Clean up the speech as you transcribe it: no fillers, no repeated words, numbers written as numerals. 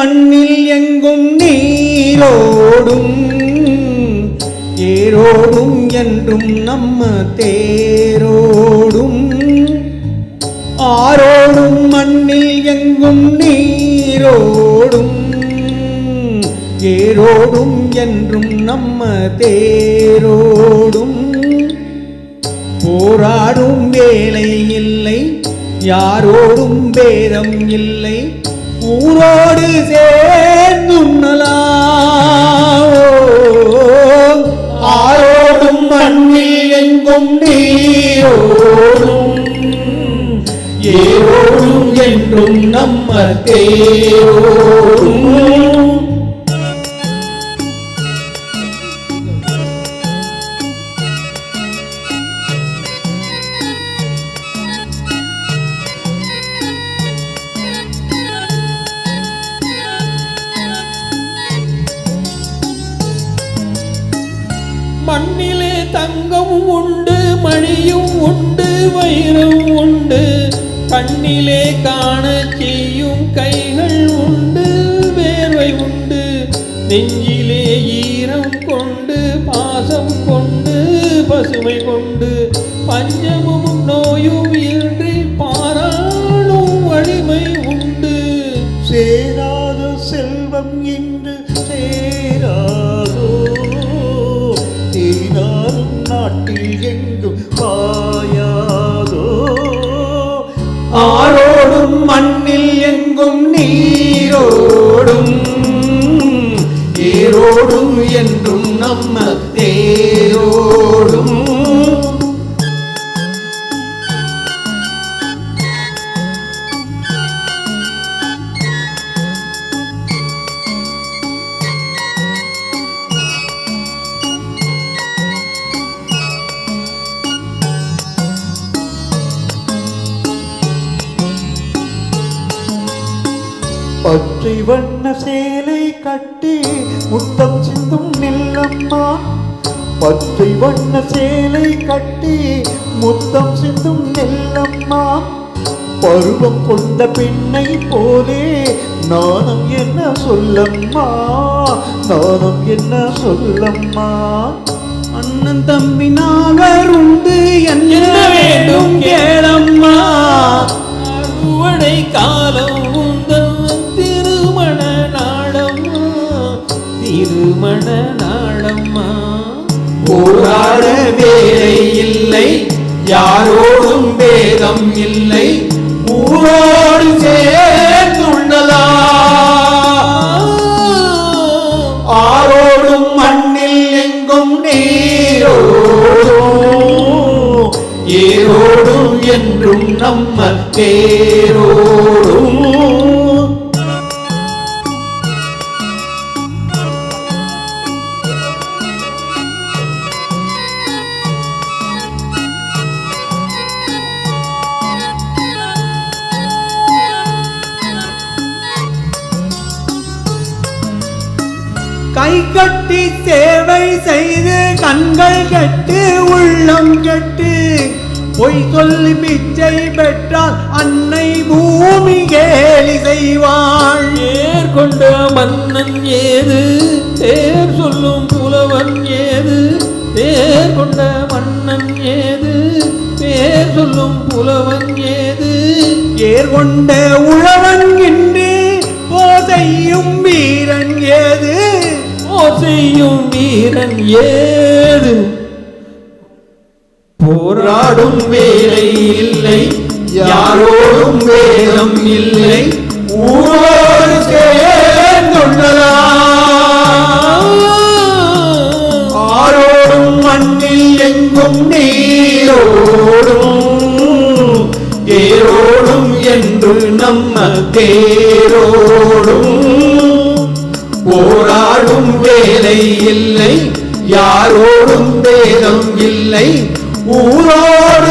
மண்ணில் எங்கும் நீரோடும் ஏரோடும் என்றும் நம்ம தேரோடும் ஆரோடும் மண்ணில் எங்கும் நீரோடும் ஏரோடும் என்றும் நம்ம தேரோடும் போராடும் வேலை இல்லை யாரோடும் பேதம் இல்லை ஊரோடு சேர்ந்துண்ணலாம் ஆரோடும் மண்ணில் எங்கும் நீரோடும் ஏரோடும் என்றும் நம்ம தேரோடும் மண்ணிலே தங்கம் உண்டு மணியும் உண்டு வைரம் உண்டு கண்ணிலே காண செய்யும் கைகள் உண்டு வேர்வை உண்டு நெஞ்சிலே ஈரம் கொண்டு பாசம் கொண்டு பசுமை கொண்டு பஞ்சமும் நோயும் இன்றி பாராளும் வலிமை உண்டு சேராத செல்வம் என்று சேராதோ தேனாரும் நாட்டில் எங்கும் பாயாதோ ஆரோடும் மண்ணில் எங்கும் நீரோடும் ஏரோடும் என்றும் நம்ம தேரோடும் பச்சை வண்ண சேலை கட்டி முத்தம் சிந்தும் நெல்லம்மா பச்சை வண்ண சேலை கட்டி முத்தம் சிந்தும் நெல்லம்மா பருவம் கொண்ட பெண்ணை போலே நாணம் என்ன சொல்லம்மா நாணம் என்ன சொல்லம்மா அண்ணன் தம்பி நாகர் உண்டு என்ன வேண்டும் கேளம்மா அறுவடை காலம் திருமண நாளம்மா போராட வேலை இல்லை யாரோடும் பேதம் இல்லை ஊரோடு சேர்ந்துள்ளலாம் ஆரோடும் மண்ணில் எங்கும் நீரோடும் ஏரோடும் என்றும் நம்ம தேரோடும் கை கட்டி சேவை செய்து கண்கள் கெட்டு உள்ளம் கெட்டு பொய் சொல்லி பிச்சை பெற்றால் அன்னை பூமி கேலி செய்வாள் ஏற்கொண்ட மன்னன் ஏது தேர் சொல்லும் புலவன் ஏது தேர்கொண்ட மன்னன் ஏது தேர் சொல்லும் புலவன் ஏது ஏற்கொண்ட உழவன் இன்று ஓசையும் வீரன் ஏது ஓசையும் வீரன் ஏது போராடும் வேலை இல்லை யாரோடும் வேதம் இல்லை ஊரோடு சேர்ந்துள்ளலாம் ஆரோடும் மண்ணில் எங்கும் நீரோடும் ஏரோடும் என்று நம்ம தேரோடும் போராடும் வேலை இல்லை யாரோடும் பேதம் இல்லை ஊரோடு